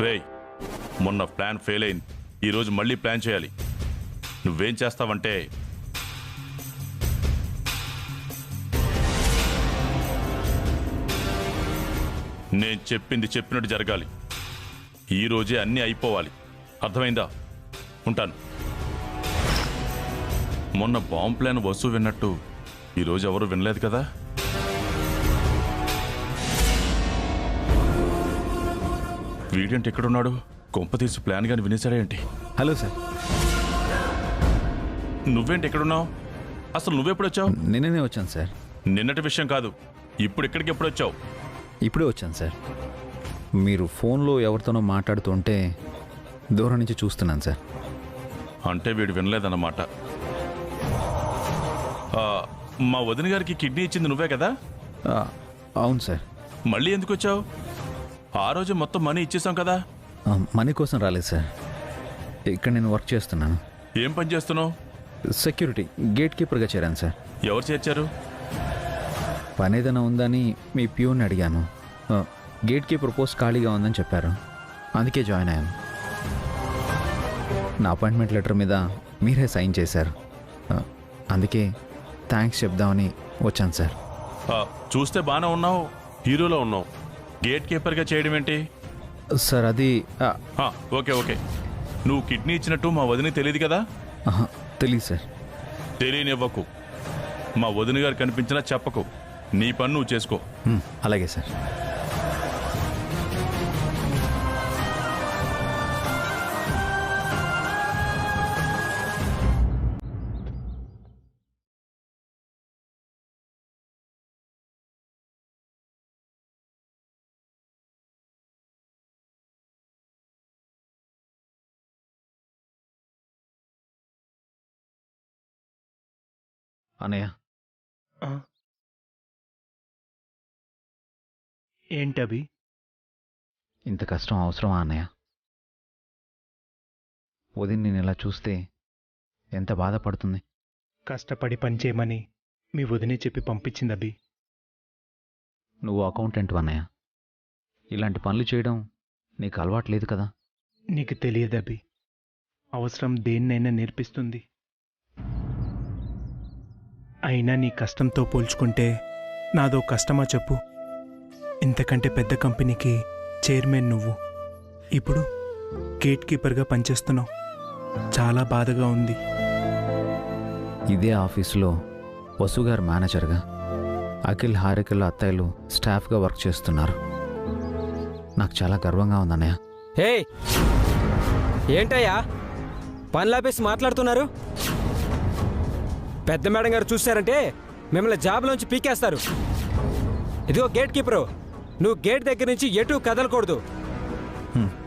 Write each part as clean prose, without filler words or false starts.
రేయ్, మొన్న plan fail అయింది. ఈరోజు మళ్ళీ ప్లాన్ చేయాలి. నువ్వేం చేస్తావంటే నేను చెప్పింది చెప్పినట్టు జరగాలి. ఈరోజే అన్నీ అయిపోవాలి. అర్థమైందా? ఉంటాను. మొన్న బాంబు ప్లాన్ వసు విన్నట్టు ఈరోజు ఎవరు వినలేదు కదా? వీడేంటి ఎక్కడున్నాడు? కొంప తీసి ప్లాన్ గాని వినేశాడేంటి? Hello sir. నువ్వేంటి ఎక్కడున్నావు? అసలు నువ్వెప్పుడొచ్చావు? నిన్ననే వచ్చాను సార్. నిన్నటి విషయం కాదు, ఇప్పుడు ఇక్కడికి ఎప్పుడొచ్చావు? ఇప్పుడే వచ్చాను సార్. మీరు ఫోన్లో ఎవరితోనో మాట్లాడుతుంటే దూరం నుంచి చూస్తున్నాను సార్. అంటే వీడు వినలేదన్నమాట. మా వదిన గారికి కిడ్నీ ఇచ్చింది నువ్వే కదా? అవును సార్. మళ్ళీ ఎందుకు వచ్చావు? ఆ రోజు మొత్తం మనీ ఇచ్చేసాం కదా. మనీ కోసం రాలేదు సార్. ఇక్కడ నేను వర్క్ చేస్తున్నాను. ఏం పని చేస్తున్నావు? సెక్యూరిటీ గేట్ కీపర్గా చేరాను సార్. ఎవరు చేర్చారు? పని ఏదైనా ఉందని మీ ప్యూని అడిగాను. గేట్ కీపర్ పోస్ట్ ఖాళీగా ఉందని చెప్పారు. అందుకే జాయిన్ అయ్యాను. నా అపాయింట్మెంట్ లెటర్ మీద మీరే సైన్ చేశారు. అందుకే థ్యాంక్స్ చెప్దామని వచ్చాను సార్. చూస్తే బాగానే ఉన్నావు, హీరోలో ఉన్నావు. గేట్ కీపర్గా చేయడం ఏంటి? సార్ అది ఓకే ఓకే. నువ్వు కిడ్నీ ఇచ్చినట్టు మా వదిన తెలియదు కదా? తెలీదు సార్. తెలియనివ్వకు. మా వదిన గారు కనిపించినా చెప్పకు. నీ పని నువ్వు చేసుకో. అలాగే సార్. అన్నయ్య, ఏంటవి? ఇంత కష్టం అవసరమా అన్నయ్య? వదిన నేను ఇలా చూస్తే ఎంత బాధపడుతుంది. కష్టపడి పనిచేయమని మీ వదినే చెప్పి పంపించింది అభి. నువ్వు అకౌంటెంట్ అన్నయ్య. ఇలాంటి పనులు చేయడం నీకు అలవాటు లేదు కదా? నీకు తెలియదు అభి, అవసరం దేన్నైనా నేర్పిస్తుంది. అయినా నీ కష్టంతో పోల్చుకుంటే నాదో కష్టమా చెప్పు? ఇంతకంటే పెద్ద కంపెనీకి చైర్మన్ నువ్వు, ఇప్పుడు గేట్ కీపర్గా పనిచేస్తున్నావు. చాలా బాధగా ఉంది. ఇదే ఆఫీసులో వసుగారు మేనేజర్గా, అఖిల్ హారికల్ అత్తయ్యలు స్టాఫ్గా వర్క్ చేస్తున్నారు. నాకు చాలా గర్వంగా ఉందన్నయ్య. హే, ఏంటయ్యా పనులాపేసి మాట్లాడుతున్నారు? పెద్ద మేడం గారు చూశారంటే మిమ్మల్ని జాబ్లోంచి పీకేస్తారు. ఇదిగో గేట్ కీపరు, నువ్వు గేట్ దగ్గర నుంచి ఎటు కదలకూడదు.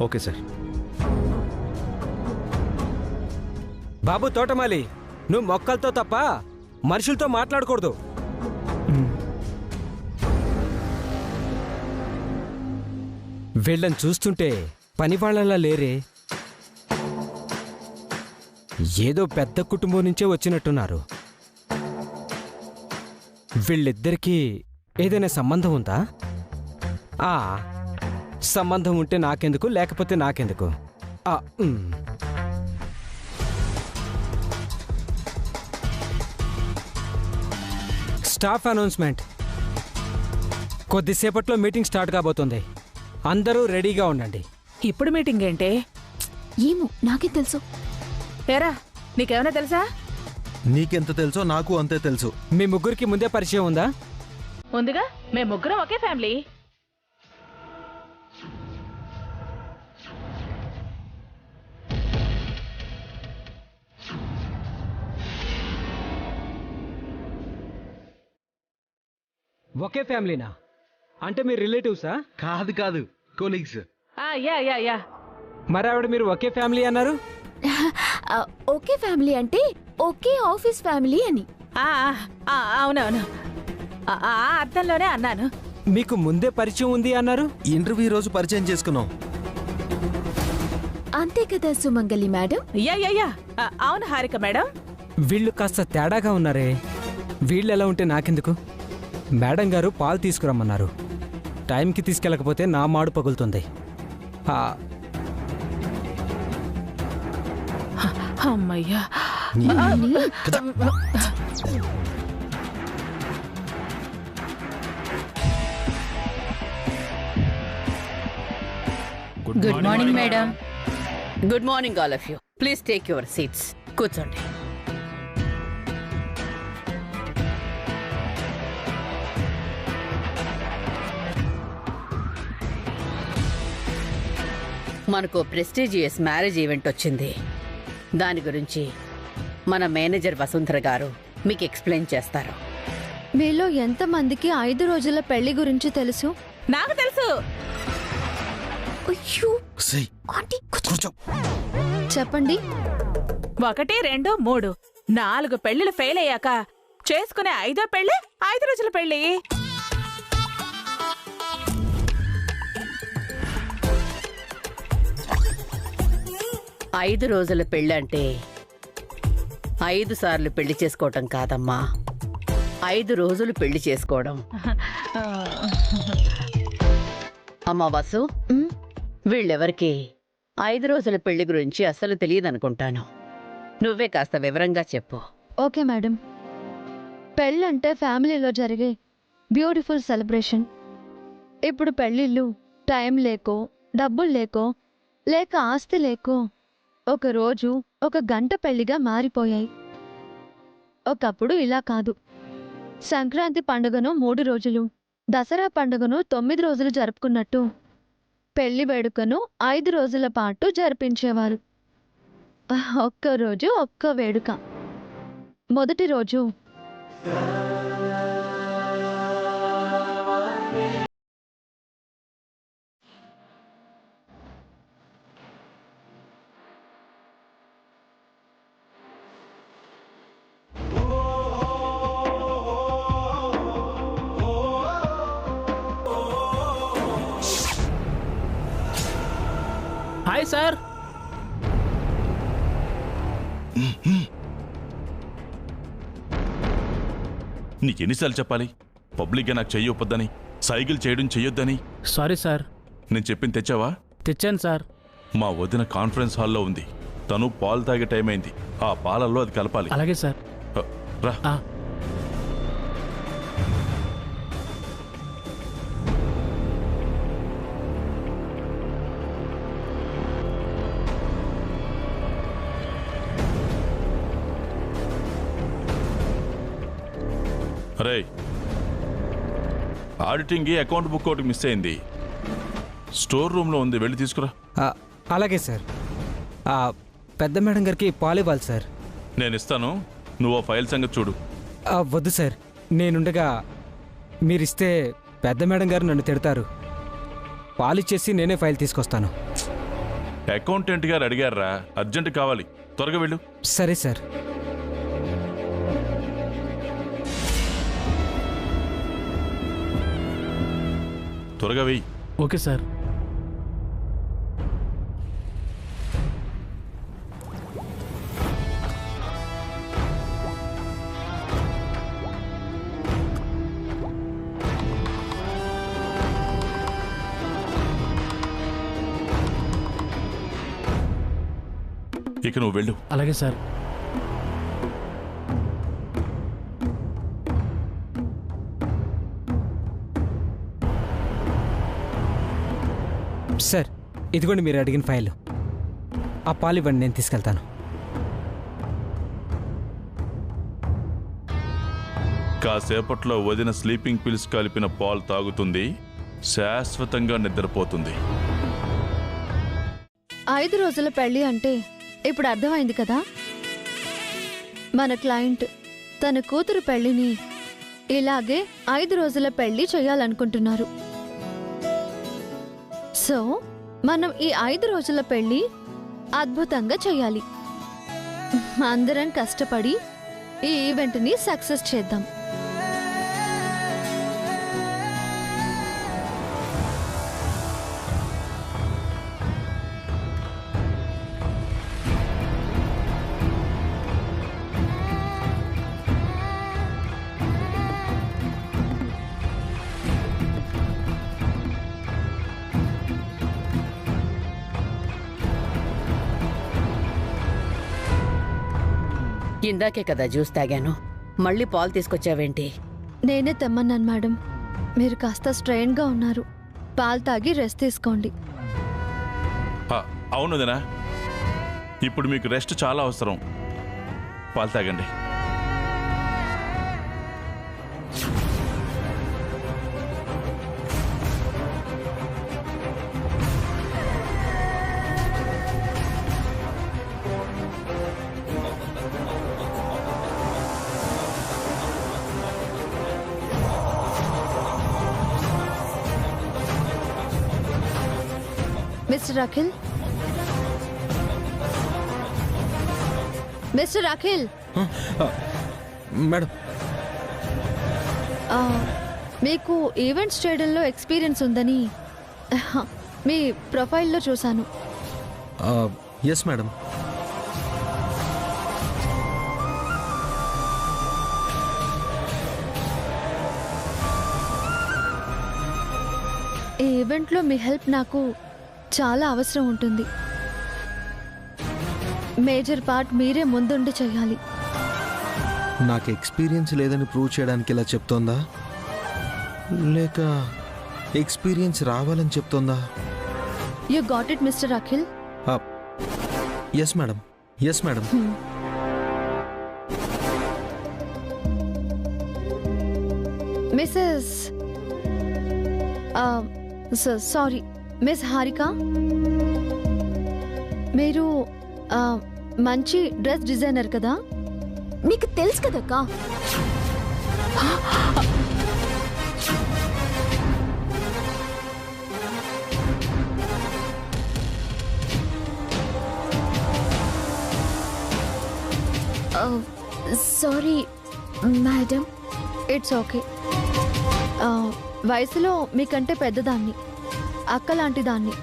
Okay sir. బాబు తోటమాలి, నువ్వు మొక్కలతో తప్ప మనుషులతో మాట్లాడకూడదు. వీళ్ళని చూస్తుంటే పని వాళ్ళలా లేరే, ఏదో పెద్ద కుటుంబం నుంచే వచ్చినట్టున్నారు. వీళ్ళిద్దరికీ ఏదైనా సంబంధం ఉందా? సంబంధం ఉంటే నాకెందుకు, లేకపోతే నాకెందుకు? Staff announcement. కొద్దిసేపట్లో మీటింగ్ స్టార్ట్ కాబోతుంది. అందరూ రెడీగా ఉండండి. ఇప్పుడు మీటింగ్ ఏంటే? ఏమో నాకే తెలుసు. ఏరా, నీకేమైనా తెలుసా? నీకెంత తెలుసో నాకు అంతే తెలుసు. మీ ముగ్గురికి ముందే పరిచయం ఉందా? ఉందిగా, మేము ముగ్గురం ఒకే ఫ్యామిలీ. ఒకే ఫ్యామిలీనా? అంటే మీరు రిలేటివ్సా? కాదు కాదు, కొలీగ్స్. Yeah yeah yeah. మరి ఆవిడ మీరు ఒకే ఫ్యామిలీ అన్నారు? ఒకే ఫ్యామిలీ అంటే ఒకే ఆఫీస్ ఫ్యామిలీ అని. అవునవును, అర్థంలోనే అన్నాను. మీకు ముందే పరిచయం ఉంది అన్నారు. ఇంటర్వ్యూ రోజు పరిచయం చేసుకున్నాం. అంతే కదా సుమంగలి మేడం? యా యా యా, అవును హారిక మేడం. వీళ్ళు కాస్త తేడాగా ఉన్నారే. వీళ్ళు ఎలా ఉంటే నాకెందుకు? మేడం గారు పాలు తీసుకురమ్మన్నారు. టైంకి తీసుకెళ్ళకపోతే నా మాడు పగులుతుంది. అమ్మయ్యా. Good morning madam. Good morning all of you. Please take your seats. కూర్చోండి. మనకు ప్రెస్టీజియస్ మ్యారేజ్ ఈవెంట్ వచ్చింది. దాని గురించి మన మేనేజర్ వసుంధర గారు మీకు ఎక్స్ప్లెయిన్ చేస్తారు. మీలో ఎంతమందికి 5 రోజుల పెళ్లి గురించి తెలుసు? నాకు తెలుసు. అయ్యో, సై, ఆంటీ, కూర్చో. చెప్పండి. 1, 2, 3 4 పెళ్లిళ్ళు ఫెయిల్ అయ్యాక చేసుకునే 5వ పెళ్లి 5 రోజుల పెళ్లి. ఐదు రోజుల పెళ్ళి అంటే 5 సార్లు పెళ్లి చేసుకోవటం కాదమ్మా, 5 రోజులు పెళ్లి చేసుకోవడం. అమ్మా వసు, మ్, వీళ్ళెవరికి 5 రోజుల పెళ్లి గురించి అస్సలు తెలియదనుకుంటాను. నువ్వే కాస్త వివరంగా చెప్పు. Okay madam. పెళ్ళంటే ఫ్యామిలీలో జరిగే బ్యూటిఫుల్ సెలబ్రేషన్. ఇప్పుడు పెళ్ళిళ్ళు టైం లేకో, డబ్బులు లేకో, లేక ఆస్తి లేకో ఒక రోజు, ఒక గంట పెళ్లిగా మారిపోయాయి. ఒకప్పుడు ఇలా కాదు. సంక్రాంతి పండుగను 3 రోజులు, దసరా పండుగను 9 రోజులు జరుపుకున్నట్టు పెళ్లి వేడుకను 5 రోజుల పాటు జరిపించేవారు. ఒక్క రోజు ఒక్క వేడుక. మొదటి రోజు హాయ్ సార్. నీకెన్నిసార్లు చెప్పాలి పబ్లిక్గా నాకు చెయ్యొద్దని, సైకిల్ చేయడం చెయ్యొద్దని? Sorry sir. నేను చెప్పింది తెచ్చావా? తెచ్చాను సార్. మా వదిన కాన్ఫరెన్స్ హాల్లో ఉంది. తను పాలు తాగే టైం అయింది. ఆ పాలల్లో అది కలపాలి. అలాగే సార్. రా. అరే, ఆడిటింగ్ అకౌంట్ బుక్ ఒకటి మిస్ అయింది. స్టోర్ రూమ్లో ఉంది, వెళ్ళి తీసుకురా. అలాగే సార్. పెద్ద మేడం గారికి పాలు ఇవ్వాలి సార్. నేను ఇస్తాను, నువ్వు ఆ ఫైల్ సంగతి చూడు. వద్దు సార్, నేనుండగా మీరిస్తే పెద్ద మేడం గారు నన్ను తిడతారు. పాలు ఇచ్చేసి నేనే ఫైల్ తీసుకొస్తాను. అకౌంటెంట్ గారు అడిగారా, అర్జెంట్ కావాలి, త్వరగా వెళ్ళు. సరే సార్. త్వరగా వెయ్యి. Okay sir. ఇక నువ్వు వెళ్ళు. అలాగే సార్. సార్, ఇదిగోండి మీరు అడిగిన ఫైల్. ఆ పాలు ఇవ్వండి, నేను తీసుకెళ్తాను. కాసేపట్లో వదిన స్లీపింగ్ పిల్స్ కలిపిన పాలు తాగుతుంది, శాశ్వతంగా నిద్రపోతుంది. 5 రోజుల పెళ్లి అంటే ఇప్పుడు అర్థమైంది కదా. మన క్లయింట్ తన కూతురు పెళ్లిని ఇలాగే 5 రోజుల పెళ్లి చేయాలనుకుంటున్నారు. సో మనం ఈ 5 రోజుల పెళ్లి అద్భుతంగా చేయాలి. అందరం కష్టపడి ఈ ఈవెంట్ని సక్సెస్ చేద్దాం. ఇందాకే కదా జ్యూస్ తాగాను, మళ్ళీ పాలు తీసుకొచ్చావేంటి? నేనే తెమ్మన్నాను మేడం. మీరు కాస్త స్ట్రెయిన్గా ఉన్నారు. పాలు తాగి రెస్ట్ తీసుకోండి. అవును వదినా, ఇప్పుడు మీకు రెస్ట్ చాలా అవసరం. పాలు తాగండి. Mister Akhil, mister Akhil, madam, మీకు ఈవెంట్స్ చేయడంలో ఎక్స్పీరియన్స్ ఉందని మీ ప్రొఫైల్లో చూశాను. Yes madam. ఈ ఈవెంట్లో మీ హెల్ప్ నాకు చాలా అవసరం ఉంటుంది. మేజర్ పార్ట్ మీరే ముందుండి చేయాలి. నాకు ఎక్స్పీరియన్స్ లేదని ప్రూవ్ చేయడానికి ఇలా చెప్తోందా, లేక ఎక్స్పీరియన్స్ రావాలని చెప్తోందా? You got it mister Akhil? Yes madam, yes madam. Mrs sorry miss Harika, మీరు మంచి డ్రెస్ డిజైనర్ కదా? మీకు తెలుసు కదక్కా. Sorry madam. It's okay. వయసులో మీకంటే పెద్దదాన్ని, అక్క లాంటి దాన్ని.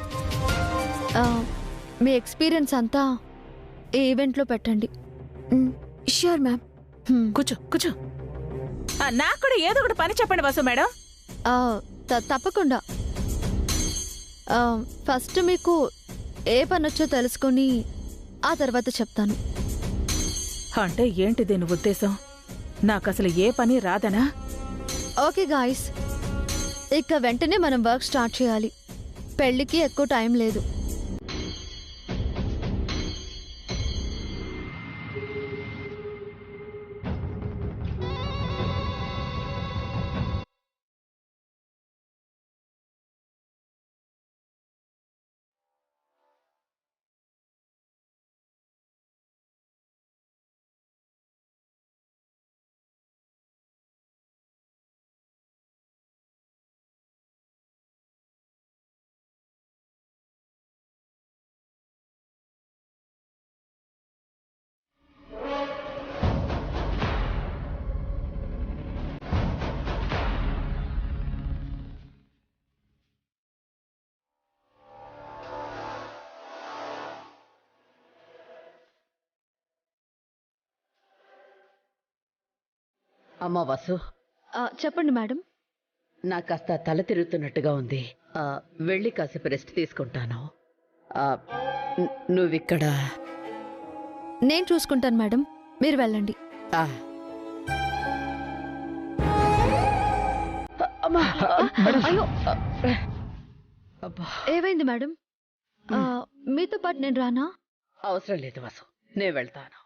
మీ ఎక్స్పీరియన్స్ అంతా ఈ ఈవెంట్లో పెట్టండి. Sure ma'am. కూర్చో కూర్చో. నాకు కూడా ఏదో ఒకటి పని చెప్పండి వసు మేడం. తప్పకుండా. ఫస్ట్ మీకు ఏ పని వచ్చో తెలుసుకొని ఆ తర్వాత చెప్తాను. అంటే ఏంటి దీని ఉద్దేశం? నాకు అసలు ఏ పని రాదనా? ఓకే గాయస్, ఇక వెంటనే మనం వర్క్ స్టార్ట్ చేయాలి. పెళ్ళికి ఎక్కువ టైం లేదు. అమ్మా వసు, చెప్పండి మేడం. నాకు కాస్త తల తిరుగుతున్నట్టుగా ఉంది. వెళ్ళి కాసేపు రెస్ట్ తీసుకుంటాను. నువ్విక్కడ. నేను చూసుకుంటాను మేడం, మీరు వెళ్ళండి. అయ్యో, ఏమైంది మేడం? మీతో పాటు నేను రానా? అవసరం లేదు వసు, నేను వెళ్తాను.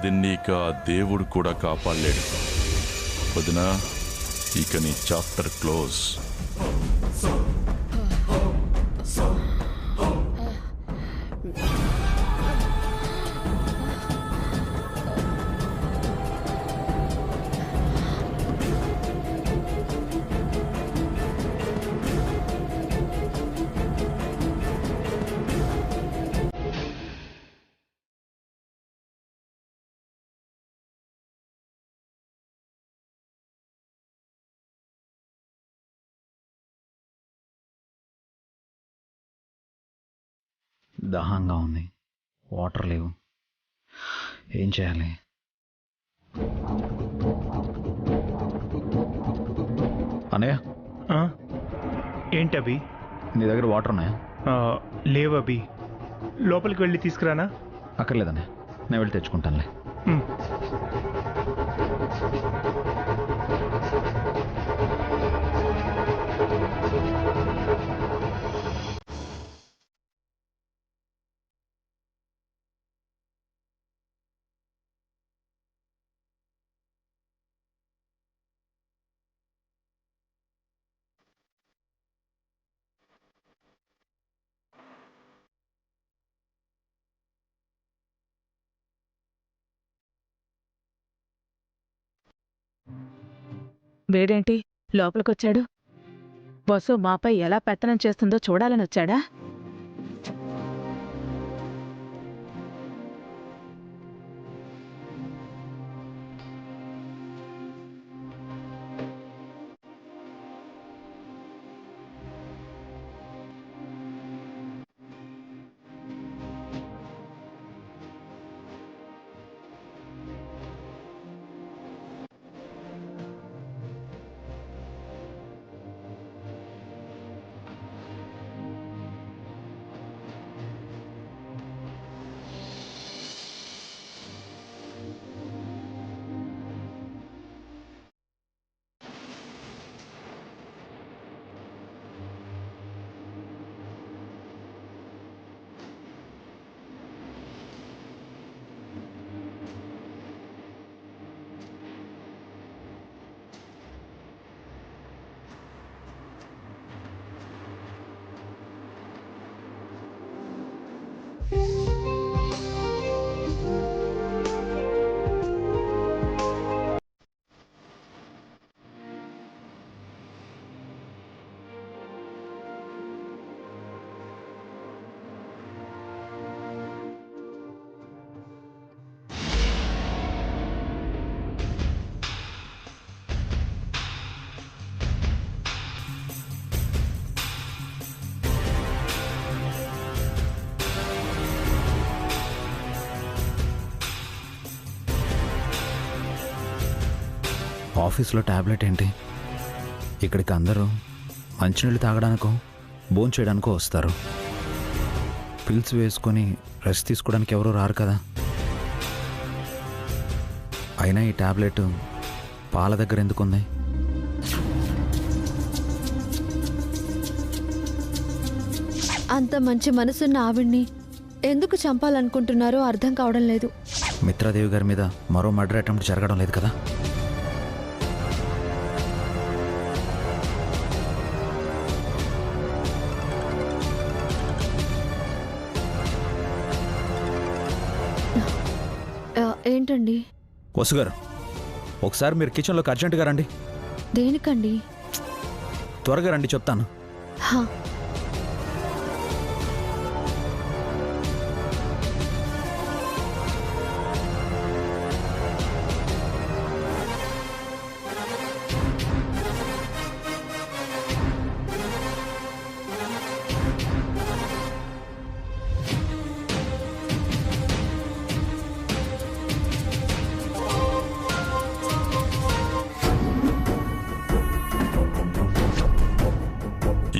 వదిన్ని ఇక ఆ దేవుడు కూడా కాపాడలేడు. వదినా, ఇక నీ చాప్టర్ క్లోజ్. దాహంగా ఉంది, వాటర్ లేవు, ఏం చేయాలి? అన్నయ్య, ఆ? ఏంటవి? నీ దగ్గర వాటర్ ఉన్నాయా? లేవవి. లోపలికి వెళ్ళి తీసుకురానా? అక్కర్లేదన్నయ్య, నేను వెళ్ళి తెచ్చుకుంటానులే. ఉమ్. వీడేంటి లోపలికొచ్చాడు? వసు మాపై ఎలా పెత్తనం చేస్తుందో చూడాలని వచ్చాడా? ఆఫీస్లో ట్యాబ్లెట్ ఏంటి? ఇక్కడికి అందరూ మంచినీళ్ళు తాగడానికో భోజనం చేయడానికో వస్తారు. పిల్స్ వేసుకొని రెస్ట్ తీసుకోవడానికి ఎవరూ రారు కదా. అయినా ఈ ట్యాబ్లెట్ పాల దగ్గర ఎందుకుంది? అంత మంచి మనసున్న ఆవిడ్ని ఎందుకు చంపాలనుకుంటున్నారో అర్థం కావడం లేదు. మిత్రాదేవి గారి మీద మరో మర్డర్ అటెంప్ట్ జరగడం లేదు కదా? ఏంటండి? వసుగారు, ఒకసారి మీరు కిచెన్లోకి అర్జెంటుగా రండి. దేనికండి? త్వరగా రండి, చెప్తాను. హా.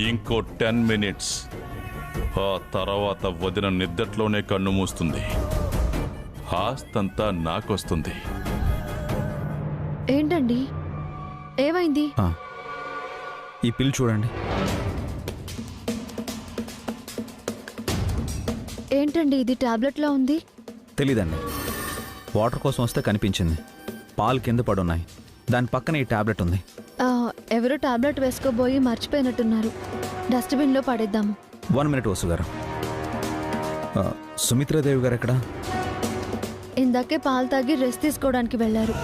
ఇంకో 10 minutes. ఆ తర్వాత వదిన నిద్దట్లోనే కన్ను మూస్తుంది. ఆస్తంతా నాకొస్తుంది. ఏంటండి, ఏమైంది? ఈ పిల్ చూడండి. ఏంటండి ఇది టాబ్లెట్లా ఉంది? తెలీదండి, వాటర్ కోసం వస్తే కనిపించింది. పాలు కింద పడున్నాయి. దాని పక్కన ఈ టాబ్లెట్ ఉంది. ఎవరో టాబ్లెట్ వేసుకోబోయి మర్చిపోయినట్టున్నారు. డస్ట్బిన్లో పడేద్దాము. 1 minute వసు గారు. సుమిత్రాదేవి గారు ఎక్కడ? ఇందాకే పాలు తాగి రెస్ట్ తీసుకోవడానికి వెళ్ళారు.